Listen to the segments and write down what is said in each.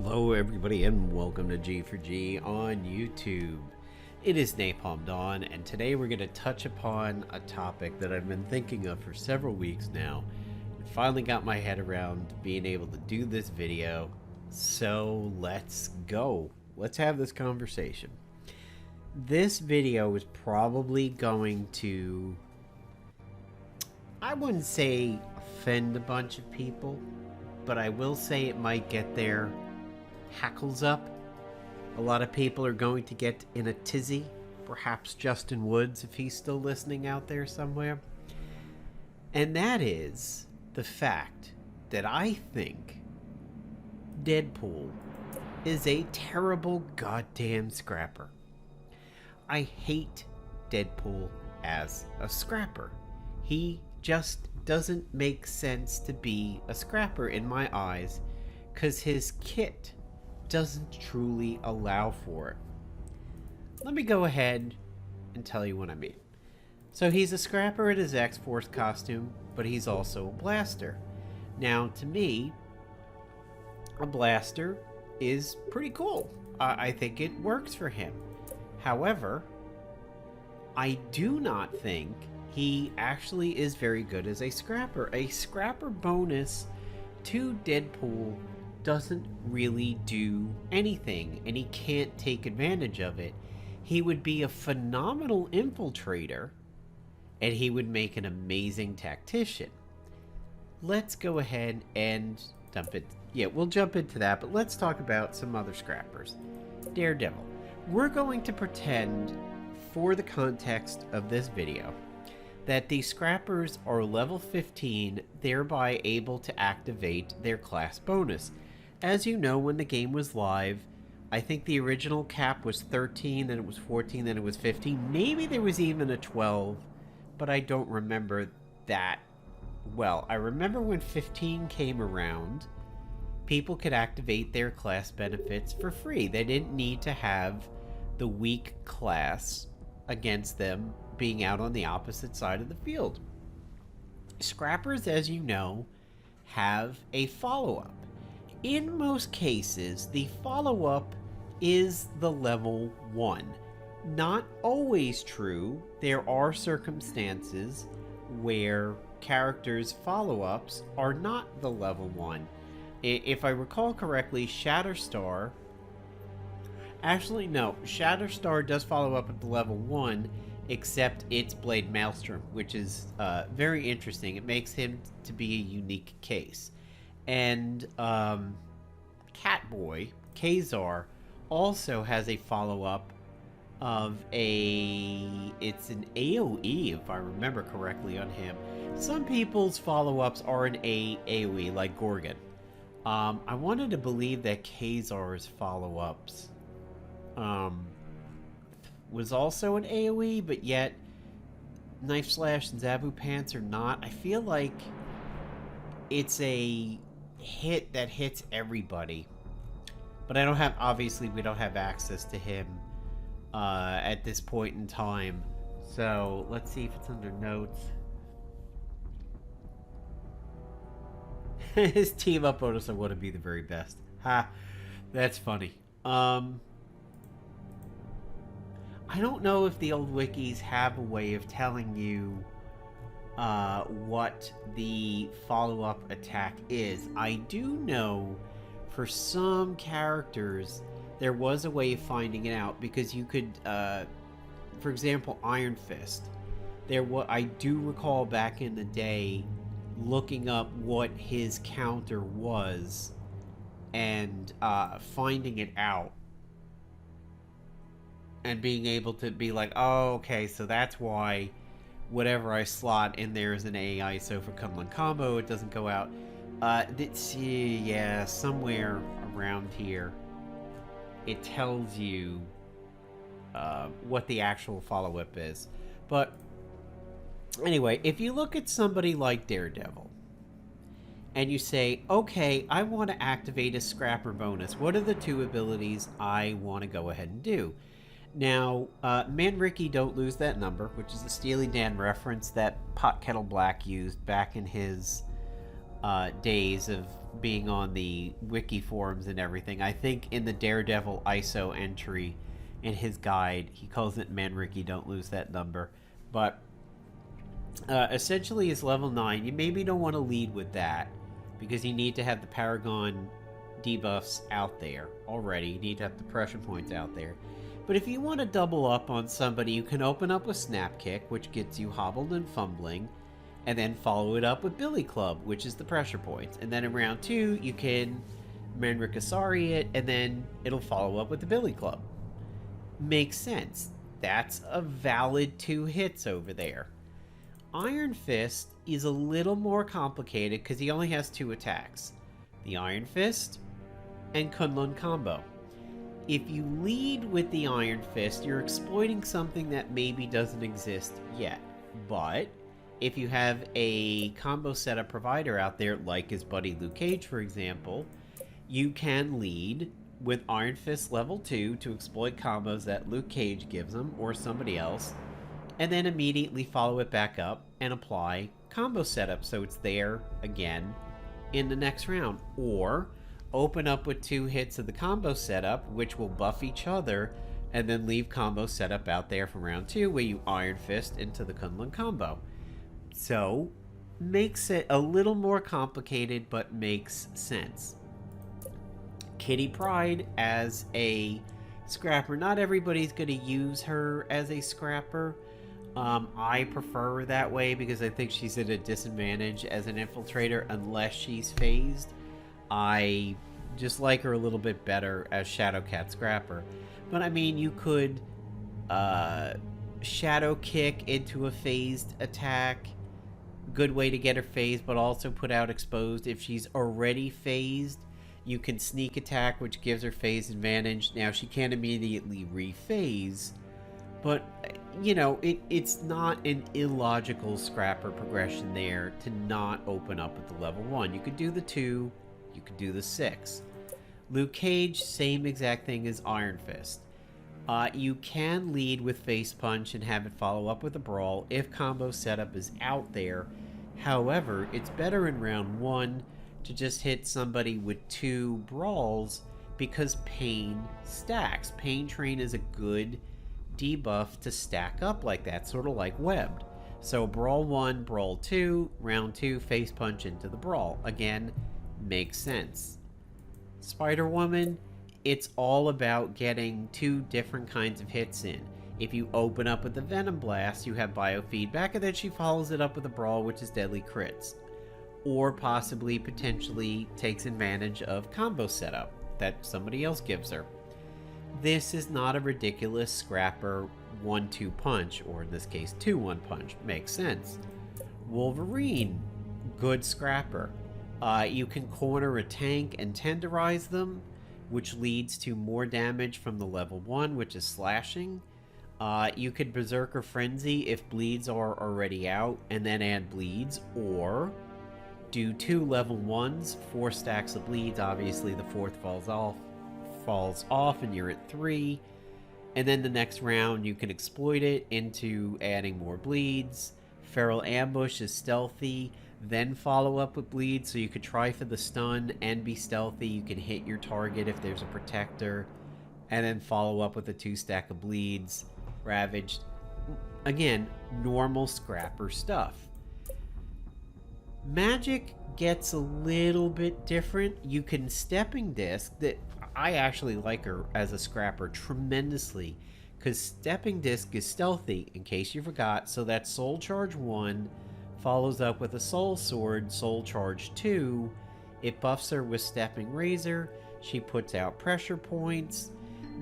Hello everybody and welcome to G4G on YouTube. It is Napalm Dawn and today we're going to touch upon a topic that I've been thinking of for several weeks now. I finally got my head around being able to do this video, so let's go. Let's have this conversation. This video is probably going to, I wouldn't say offend a bunch of people, but I will say it might get their hackles up. A lot of people are going to get in a tizzy. Perhaps Justin Woods, if he's still listening out there somewhere. And that is the fact that I think Deadpool is a terrible goddamn scrapper. I hate Deadpool as a scrapper. He just doesn't make sense to be a scrapper in my eyes because his kit doesn't truly allow for it. Let me go ahead and tell you what I mean. So he's a scrapper in his X-Force costume, but he's also a blaster. Now, to me, a blaster is pretty cool. I think it works for him. However, I do not think he actually is very good as a scrapper. A scrapper bonus to Deadpool doesn't really do anything, and he can't take advantage of it. He would be a phenomenal infiltrator, and he would make an amazing tactician. Let's go ahead and dump it. Yeah, we'll jump into that, but let's talk about some other scrappers. Daredevil. We're going to pretend, for the context of this video, that the scrappers are level 15, thereby able to activate their class bonus. As you know, when the game was live, I think the original cap was 13, then it was 14, then it was 15. Maybe there was even a 12, but I don't remember that well. I remember when 15 came around, people could activate their class benefits for free. They didn't need to have the weak class against them being out on the opposite side of the field. Scrappers, as you know, have a follow-up. In most cases, the follow-up is the level 1. Not always true. There are circumstances where characters' follow-ups are not the level 1. If I recall correctly, Shatterstar... Actually, no. Shatterstar does follow up at the level 1, except it's Blade Maelstrom, which is very interesting. It makes him to be a unique case. And Catboy, Kazar, also has a follow-up of it's an AoE, if I remember correctly, on him. Some people's follow-ups are an AoE, like Gorgon. I wanted to believe that Kazar's follow-ups was also an AoE, but yet Knife Slash and Zabu Pants are not. I feel like it's a hit that hits everybody, but I don't have, obviously we don't have access to him at this point in time, so let's see if it's under notes. His team up bonus, I want to be the very best. Ha, that's funny. I don't know if the old wikis have a way of telling you what the follow-up attack is. I do know for some characters there was a way of finding it out, because you could, for example, Iron Fist. I do recall back in the day looking up what his counter was and finding it out and being able to be like, oh, okay, so that's why whatever I slot in there is an AI, so for Kunlun combo, it doesn't go out. Yeah, somewhere around here, it tells you what the actual follow-up is. But anyway, if you look at somebody like Daredevil, and you say, okay, I want to activate a scrapper bonus, what are the two abilities I want to go ahead and do? Now, Man Ricky Don't Lose That Number, which is a Steely Dan reference that Pot Kettle Black used back in his days of being on the wiki forums and everything, I think in the Daredevil ISO entry in his guide, he calls it Man Ricky, don't lose that number. But essentially, is level 9. You maybe don't want to lead with that because you need to have the Paragon debuffs out there already. You need to have the pressure points out there. But if you want to double up on somebody, you can open up with Snap Kick, which gets you hobbled and fumbling, and then follow it up with Billy Club, which is the pressure points. And then in round 2, you can Manrikasari it, and then it'll follow up with the Billy Club. Makes sense. That's a valid 2 hits over there. Iron Fist is a little more complicated because he only has 2 attacks. The Iron Fist and Kunlun combo. If you lead with the Iron Fist, you're exploiting something that maybe doesn't exist yet. But if you have a combo setup provider out there, like his buddy Luke Cage, for example, you can lead with Iron Fist level 2 to exploit combos that Luke Cage gives him or somebody else, and then immediately follow it back up and apply combo setup so it's there again in the next round. Or open up with 2 hits of the combo setup, which will buff each other, and then leave combo setup out there from round 2 where you Iron Fist into the Kunlun combo. So, makes it a little more complicated, but makes sense. Kitty Pryde as a scrapper. Not everybody's going to use her as a scrapper. I prefer her that way because I think she's at a disadvantage as an infiltrator unless she's phased. I just like her a little bit better as Shadowcat Scrapper. But I mean, you could Shadow Kick into a phased attack. Good way to get her phased, but also put out exposed. If she's already phased, you can sneak attack, which gives her phase advantage. Now, she can't immediately rephase, but, you know, it's not an illogical scrapper progression there to not open up with the level 1. You could do the 2, you could do the 6. Luke Cage, same exact thing as Iron Fist. You can lead with Face Punch and have it follow up with a Brawl if combo setup is out there. However, it's better in round 1 to just hit somebody with 2 Brawls because Pain stacks. Pain Train is a good debuff to stack up like that, sort of like Webbed. So Brawl 1, Brawl 2, round 2, Face Punch into the Brawl. Again, makes sense. Spider-Woman, it's all about getting 2 different kinds of hits in. If you open up with the Venom Blast, you have biofeedback, and then she follows it up with a Brawl, which is deadly crits. Or possibly, potentially, takes advantage of combo setup that somebody else gives her. This is not a ridiculous scrapper 1-2 punch, or in this case 2-1 punch. Makes sense. Wolverine, good scrapper. You can corner a tank and tenderize them, which leads to more damage from the level 1, which is slashing. You could Berserker Frenzy if bleeds are already out, and then add bleeds, or do 2 level 1s, 4 stacks of bleeds. Obviously, the 4th falls off, and you're at 3. And then the next round, you can exploit it into adding more bleeds. Feral Ambush is stealthy, then follow up with bleeds, so you could try for the stun and be stealthy. You can hit your target if there's a protector, and then follow up with a 2 stack of bleeds. Ravaged. Again, normal scrapper stuff. Magic gets a little bit different. You can Stepping Disc, that I actually like her as a scrapper tremendously, because Stepping Disc is stealthy, in case you forgot, so that Soul Charge 1 follows up with a Soul Sword, Soul Charge 2. It buffs her with Stepping Razor. She puts out pressure points.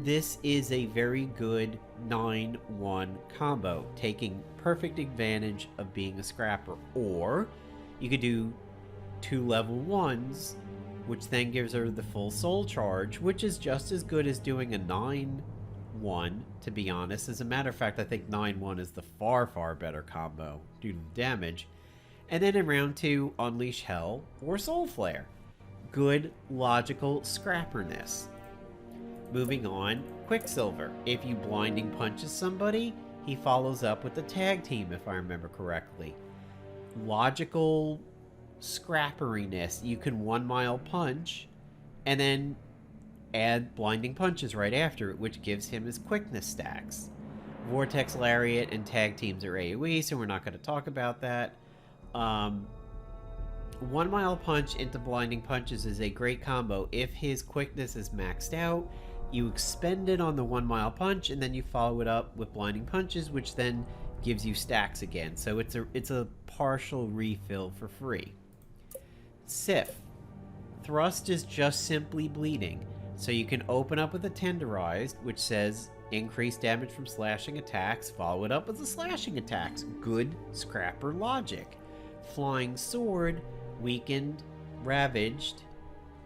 This is a very good 9-1 combo, taking perfect advantage of being a scrapper. Or you could do 2 level 1s, which then gives her the full Soul Charge, which is just as good as doing a 9-1, to be honest. As a matter of fact, I think 9-1 is the far, far better combo due to the damage. And then in round 2, Unleash Hell or Soul Flare. Good, logical scrapperness. Moving on, Quicksilver. If you blinding punches somebody, he follows up with the tag team, if I remember correctly. Logical scrapperiness. You can 1 mile punch and then add blinding punches right after it, which gives him his quickness stacks. Vortex Lariat and tag teams are AoE, so we're not going to talk about that. 1 mile punch into blinding punches is a great combo. If his quickness is maxed out, you expend it on the 1 mile punch, and then you follow it up with blinding punches, which then gives you stacks again. So it's a partial refill for free. Sif. Thrust is just simply bleeding. So you can open up with a Tenderized, which says increased damage from slashing attacks, follow it up with the slashing attacks. Good scrapper logic. Flying Sword, weakened, ravaged,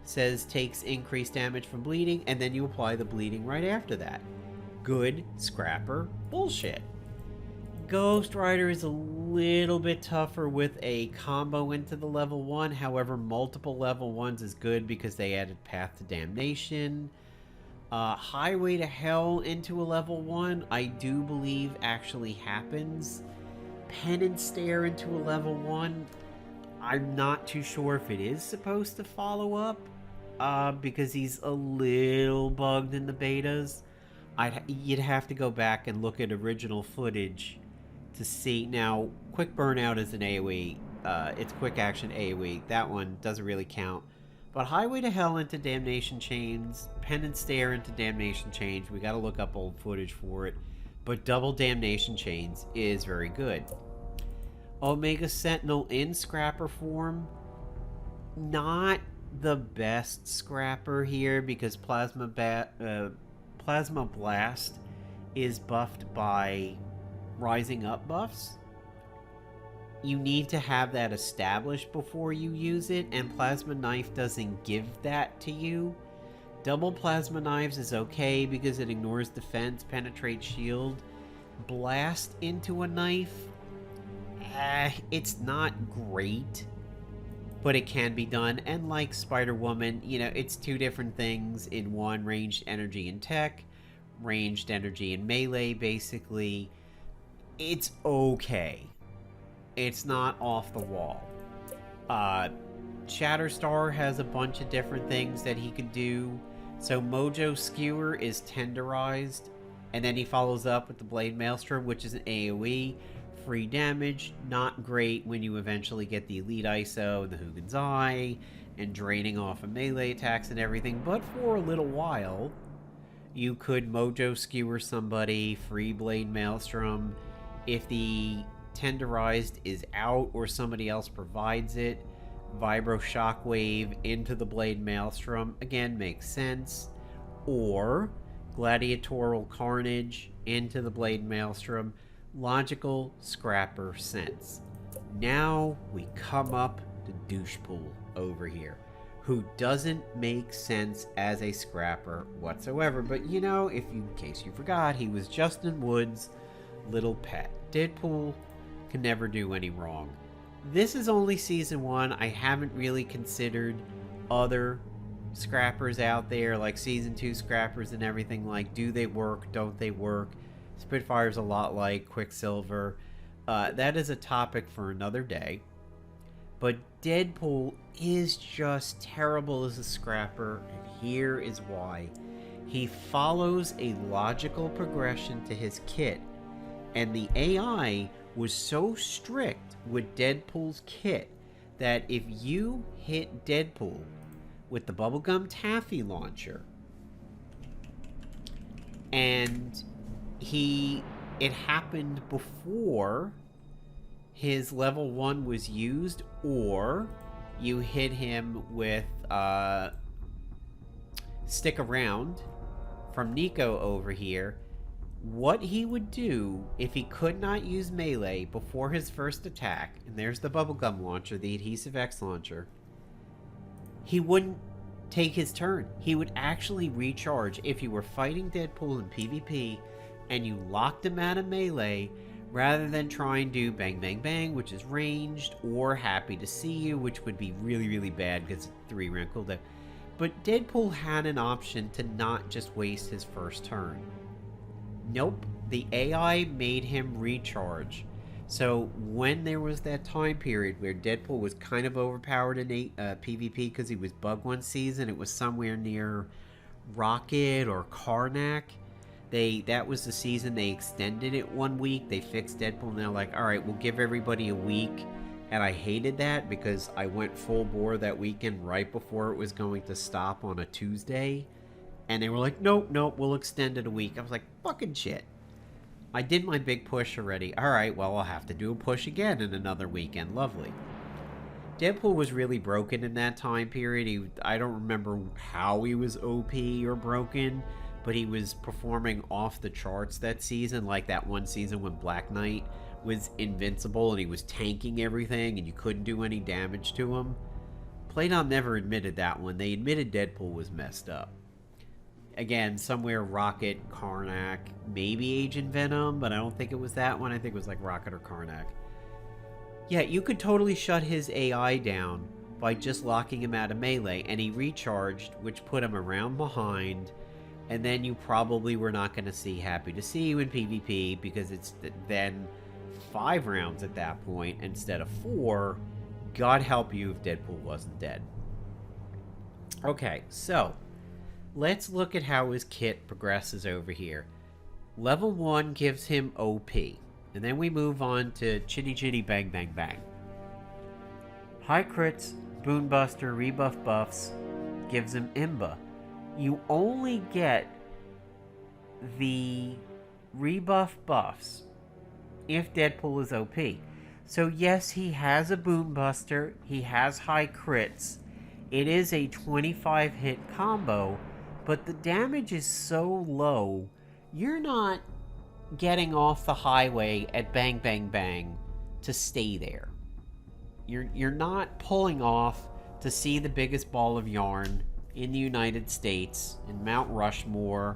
says takes increased damage from bleeding, and then you apply the bleeding right after that. Good scrapper bullshit. Ghost Rider is a little bit tougher with a combo into the level 1. However, multiple level 1s is good because they added Path to Damnation. Highway to Hell into a level 1, I do believe actually happens. Pen and Stare into a level 1, I'm not too sure if it is supposed to follow up, because he's a little bugged in the betas. You'd have to go back and look at original footage to see. Now, Quick Burnout is an AoE. It's quick action AoE. That one doesn't really count. But Highway to Hell into Damnation Chains, Pen and Stare into Damnation Chains, we gotta look up old footage for it. But Double Damnation Chains is very good. Omega Sentinel in Scrapper form, not the best Scrapper here because Plasma Blast is buffed by Rising Up buffs. You need to have that established before you use it, and Plasma Knife doesn't give that to you. Double Plasma Knives is okay because it ignores defense, penetrates shield. Blast into a knife, it's not great, but it can be done. And like Spider-Woman, you know, it's two different things in one: ranged energy and tech, ranged energy and melee, basically. It's okay. It's not off the wall. Shatterstar has a bunch of different things that he could do. So Mojo Skewer is Tenderized, and then he follows up with the Blade Maelstrom, which is an AoE. Free damage, not great when you eventually get the Elite ISO and the Hugins Eye, and draining off of melee attacks and everything, but for a little while, you could Mojo Skewer somebody, free Blade Maelstrom. If the Tenderized is out or somebody else provides it, Vibro Shockwave into the Blade Maelstrom, again, makes sense. Or Gladiatorial Carnage into the Blade Maelstrom, logical scrapper sense. Now we come up to Douchepool over here, who doesn't make sense as a scrapper whatsoever. But you know, in case you forgot, he was Justin Wood's little pet. Deadpool can never do any wrong. This is only season 1. I haven't really considered other scrappers out there, like season 2 scrappers and everything. Like, do they work? Don't they work? Spitfire's a lot like Quicksilver. That is a topic for another day. But Deadpool is just terrible as a scrapper, and here is why. He follows a logical progression to his kit, and the AI was so strict with Deadpool's kit that if you hit Deadpool with the Bubblegum Taffy launcher, and it happened before his level 1 was used, or you hit him with Stick Around from Nico over here, what he would do if he could not use melee before his first attack, and there's the Bubblegum launcher, the Adhesive X launcher, he wouldn't take his turn. He would actually recharge. If you were fighting Deadpool in PvP and you locked him out of melee, rather than try and do Bang Bang Bang, which is ranged, or Happy to See You, which would be really, really bad because it's 3 round cooldown. But Deadpool had an option to not just waste his first turn. Nope, the AI made him recharge. So when there was that time period where Deadpool was kind of overpowered in PvP because he was bug one season, it was somewhere near Rocket or Karnak. That was the season they extended it 1 week. They fixed Deadpool and they're like, all right, we'll give everybody a week. And I hated that because I went full bore that weekend right before it was going to stop on a Tuesday. And they were like, nope, we'll extend it a week. I was like, fucking shit. I did my big push already. All right, well, I'll have to do a push again in another weekend. Lovely. Deadpool was really broken in that time period. I don't remember how he was OP or broken, but he was performing off the charts that season, like that one season when Black Knight was invincible and he was tanking everything and you couldn't do any damage to him. Playdom never admitted that one. They admitted Deadpool was messed up. Again, somewhere Rocket, Karnak, maybe Agent Venom, but I don't think it was that one. I think it was like Rocket or Karnak. Yeah, you could totally shut his AI down by just locking him out of melee, and he recharged, which put him around behind, and then you probably were not going to see Happy to See You in PvP, because it's then 5 rounds at that point instead of 4. God help you if Deadpool wasn't dead. Okay, so let's look at how his kit progresses over here. Level 1 gives him OP. And then we move on to Chitty Chitty Bang Bang Bang. High crits, Boon Buster, rebuff buffs, gives him Imba. You only get the rebuff buffs if Deadpool is OP. So yes, he has a Boon Buster, he has high crits. It is a 25 hit combo, but the damage is so low, you're not getting off the highway at Bang Bang Bang to stay there. You're not pulling off to see the biggest ball of yarn in the United States, in Mount Rushmore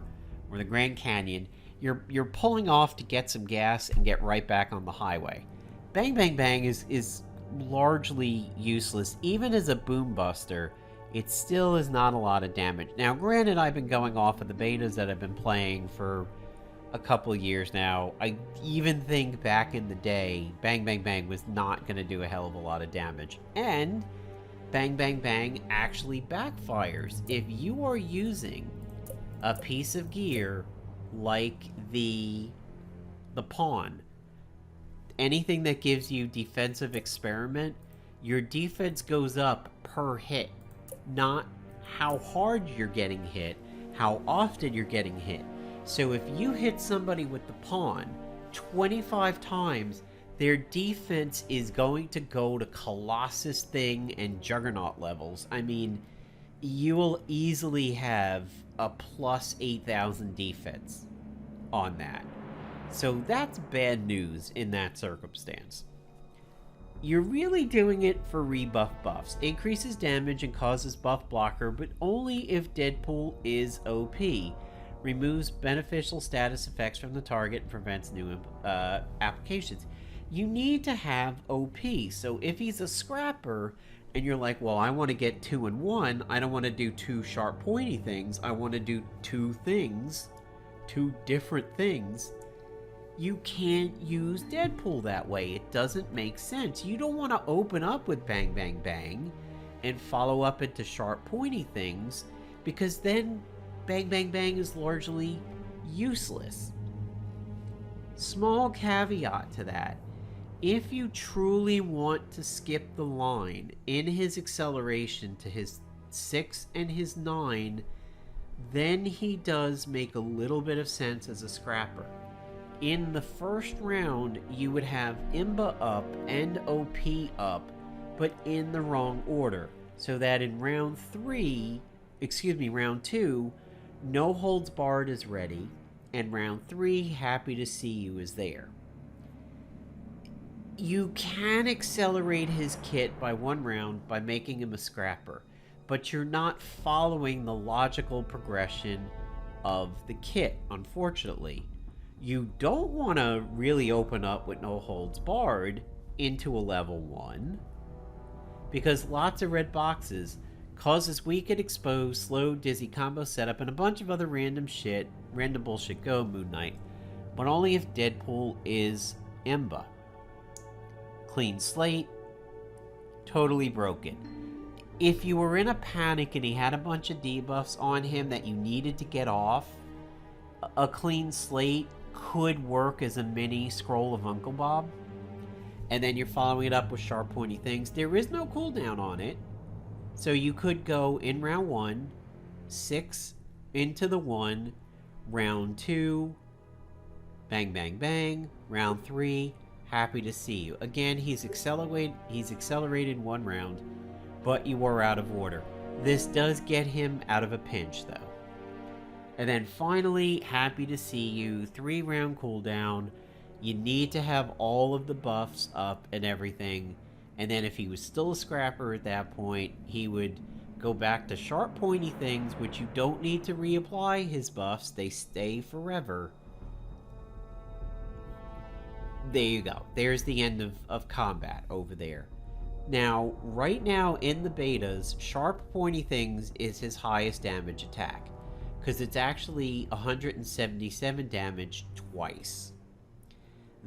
or the Grand Canyon. You're pulling off to get some gas and get right back on the highway. Bang Bang Bang is largely useless. Even as a boom buster, it still is not a lot of damage. Now granted, I've been going off of the betas that I've been playing for a couple of years now. I even think back in the day, Bang Bang Bang was not going to do a hell of a lot of damage. And Bang Bang Bang actually backfires. If you are using a piece of gear like the pawn, anything that gives you defensive experiment, your defense goes up per hit. Not how hard you're getting hit, how often you're getting hit. So if you hit somebody with the pawn 25 times, their defense is going to go to Colossus Thing and Juggernaut levels. I mean, you will easily have a plus 8,000 defense on that. So that's bad news in that circumstance. You're really doing it for rebuff buffs. Increases damage and causes buff blocker, but only if Deadpool is OP. Removes beneficial status effects from the target and prevents new applications. You need to have OP. So if he's a scrapper and you're like, well, I want to get 2 in 1, I don't want to do 2 sharp pointy things, I want to do 2 things, 2 different things, you can't use Deadpool that way. It doesn't make sense. You don't want to open up with Bang Bang Bang and follow up into sharp pointy things, because then Bang Bang Bang is largely useless. Small caveat to that. If you truly want to skip the line in his acceleration to his 6 and his 9, then he does make a little bit of sense as a scrapper. In the first round, you would have Imba up and OP up, but in the wrong order. So that in round 2, No Holds Barred is ready, and round 3, Happy to See You is there. You can accelerate his kit by 1 round by making him a scrapper, but you're not following the logical progression of the kit, unfortunately. You don't want to really open up with No Holds Barred into a level 1, because lots of red boxes causes weakened, exposed, slow, dizzy combo setup, and a bunch of other random bullshit. Go Moon Knight, but only if Deadpool is Imba. clean slate, totally broken. If you were in a panic and he had a bunch of debuffs on him that you needed to get off, a clean slate could work as a mini Scroll of Uncle Bob. And then you're following it up with sharp pointy things. There is no cooldown on it. So you could go in round 1, 6 into the 1, round 2, bang, bang, bang, round 3, happy to see you. Again, he's accelerated 1 round, but you were out of order. This does get him out of a pinch, though. And then finally, happy to see you, 3 round cooldown. You need to have all of the buffs up and everything. And then if he was still a scrapper at that point, he would go back to sharp pointy things, which you don't need to reapply his buffs. They stay forever. There you go. There's the end of combat over there. Now, right now in the betas, sharp pointy things is his highest damage attack, because it's actually 177 damage twice.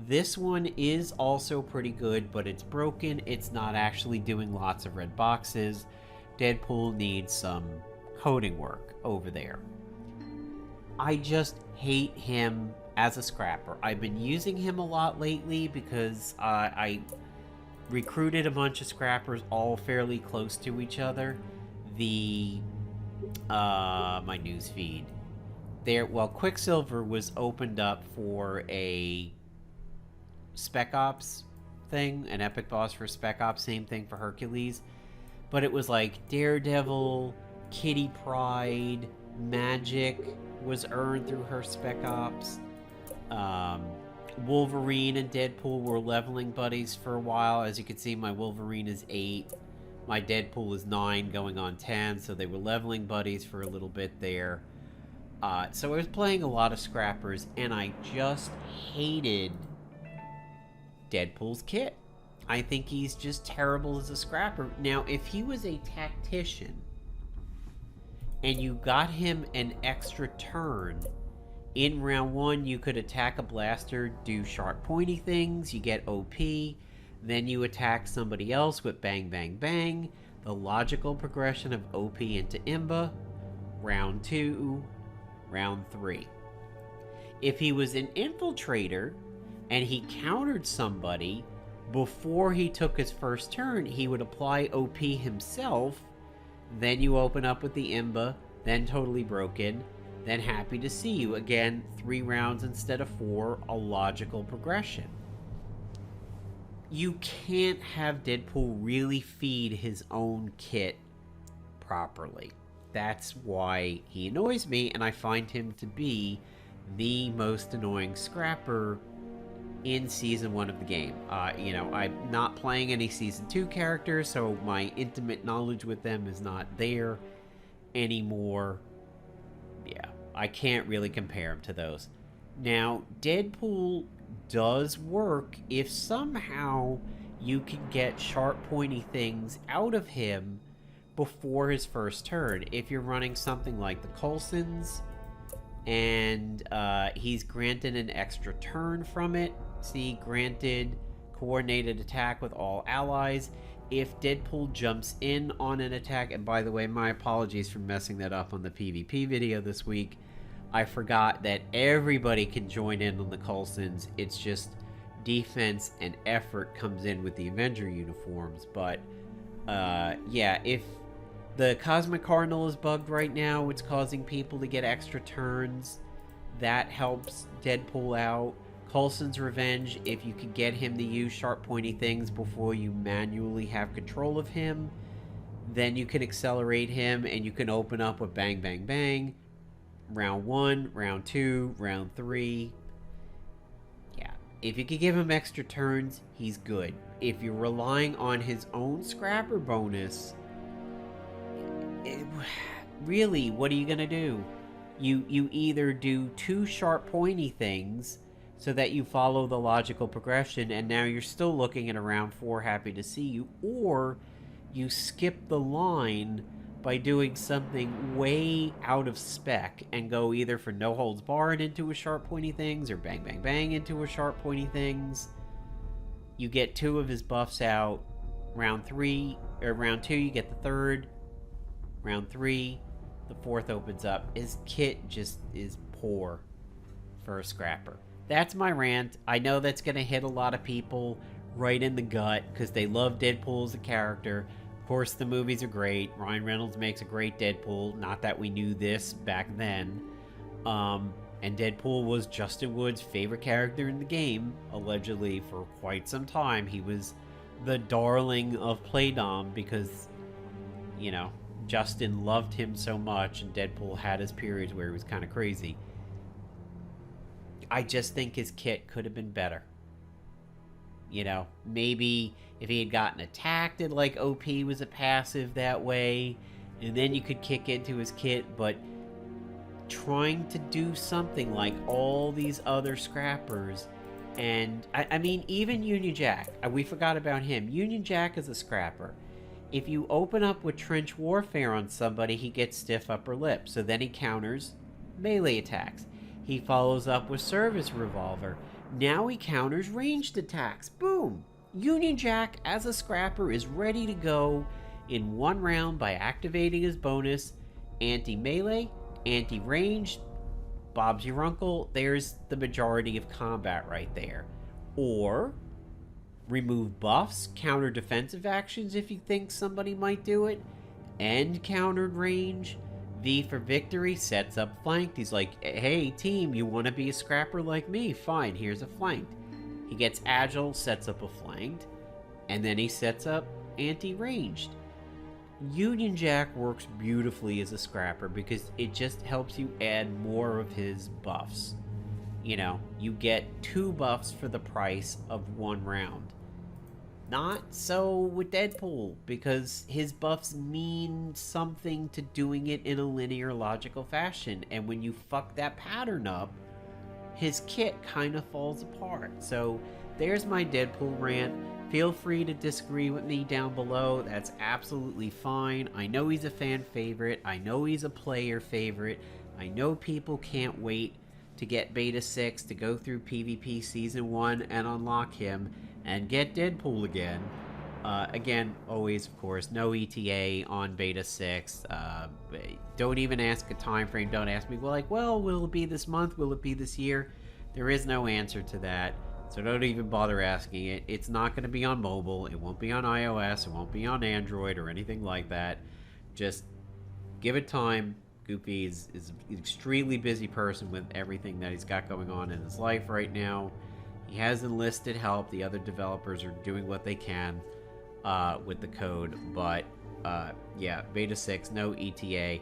This one is also pretty good, but it's broken. It's not actually doing lots of red boxes. Deadpool needs some coding work over there. I just hate him as a scrapper. I've been using him a lot lately because I recruited a bunch of scrappers all fairly close to each other. My news feed there, well, Quicksilver was opened up for a Spec Ops thing, an epic boss for Spec Ops, same thing for Hercules, but it was like Daredevil, Kitty Pryde, Magic was earned through her Spec Ops. Wolverine and Deadpool were leveling buddies for a while. As you can see, my Wolverine is 8, my Deadpool is 9 going on 10, so they were leveling buddies for a little bit there. So I was playing a lot of scrappers, and I just hated Deadpool's kit. I think he's just terrible as a scrapper. Now, if he was a tactician and you got him an extra turn, in round 1 you could attack a blaster, do sharp pointy things, you get OP, then you attack somebody else with bang bang bang, the logical progression of OP into Imba, round 2, round 3. If he was an infiltrator and he countered somebody before he took his first turn, he would apply OP himself, then you open up with the Imba, then totally broken, then happy to see you. Again, 3 rounds instead of 4, a logical progression. You can't have Deadpool really feed his own kit properly. That's why he annoys me, and I find him to be the most annoying scrapper in Season 1 of the game. I'm not playing any Season 2 characters, so my intimate knowledge with them is not there anymore. Yeah, I can't really compare him to those. Now, Deadpool does work if somehow you can get sharp pointy things out of him before his first turn. If you're running something like the Coulsons and he's granted an extra turn from it, see, granted coordinated attack with all allies. If Deadpool jumps in on an attack, and by the way, my apologies for messing that up on the PvP video this week. I forgot that everybody can join in on the Coulsons. It's just defense and effort comes in with the Avenger uniforms. But yeah, if the Cosmic Cardinal is bugged right now, it's causing people to get extra turns. That helps Deadpool out. Coulson's Revenge, if you could get him to use sharp pointy things before you manually have control of him, then you can accelerate him and you can open up with bang bang bang. Round 1, round 2, round 3. Yeah, if you could give him extra turns, he's good. If you're relying on his own scrapper bonus, really, what are you gonna do? You either do 2 sharp pointy things so that you follow the logical progression, and now you're still looking at around 4 happy to see you, or you skip the line by doing something way out of spec and go either for no holds barred into a sharp pointy things or bang bang bang into a sharp pointy things. You get 2 of his buffs out. Round 3, or round 2, you get the 3rd. Round 3, the 4th opens up. His kit just is poor for a scrapper. That's my rant. I know that's going to hit a lot of people right in the gut because they love Deadpool as a character. Of course, the movies are great. Ryan Reynolds makes a great Deadpool. Not that we knew this back then. And Deadpool was Justin Wood's favorite character in the game, allegedly, for quite some time. He was the darling of Playdom because, you know, Justin loved him so much, and Deadpool had his periods where he was kind of crazy. I just think his kit could have been better. You know, maybe if he had gotten attacked and like OP was a passive that way, and then you could kick into his kit, but trying to do something like all these other scrappers, and I mean, even Union Jack, we forgot about him. Union Jack is a scrapper. If you open up with Trench Warfare on somebody, he gets stiff upper lip, so then he counters melee attacks. He follows up with Service Revolver. Now he counters ranged attacks. Boom! Union Jack, as a scrapper, is ready to go in one round by activating his bonus. Anti-melee, anti-range, Bob's your uncle. There's the majority of combat right there. Or remove buffs, counter defensive actions if you think somebody might do it, and countered range. V for victory, sets up flanked. He's like, hey team, you want to be a scrapper like me? Fine, here's a flanked. He gets agile, sets up a flanked, and then he sets up anti-ranged. Union Jack works beautifully as a scrapper because it just helps you add more of his buffs. You know, you get 2 buffs for the price of 1 round. Not so with Deadpool, because his buffs mean something to doing it in a linear, logical fashion, and when you fuck that pattern up, his kit kind of falls apart. So there's my Deadpool rant. Feel free to disagree with me down below. That's absolutely fine. I know he's a fan favorite. I know he's a player favorite. I know people can't wait to get Beta 6 to go through PvP Season 1 and unlock him and get Deadpool again. Again, always, of course, no ETA on Beta 6. Don't even ask a time frame. Don't ask me, well, will it be this month? Will it be this year? There is no answer to that. So don't even bother asking it. It's not going to be on mobile. It won't be on iOS. It won't be on Android or anything like that. Just give it time. Goofy is an extremely busy person with everything that he's got going on in his life right now. He has enlisted help. The other developers are doing what they can with the code. But, yeah, Beta 6, no ETA.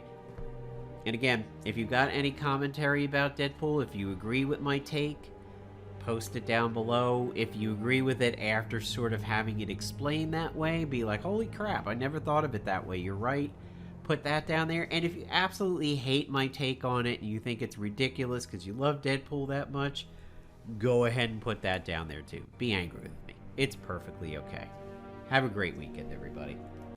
And again, if you've got any commentary about Deadpool, if you agree with my take, post it down below. If you agree with it after sort of having it explained that way, be like, holy crap, I never thought of it that way. You're right. Put that down there. And if you absolutely hate my take on it and you think it's ridiculous because you love Deadpool that much, go ahead and put that down there too. Be angry with me. It's perfectly okay. Have a great weekend, everybody.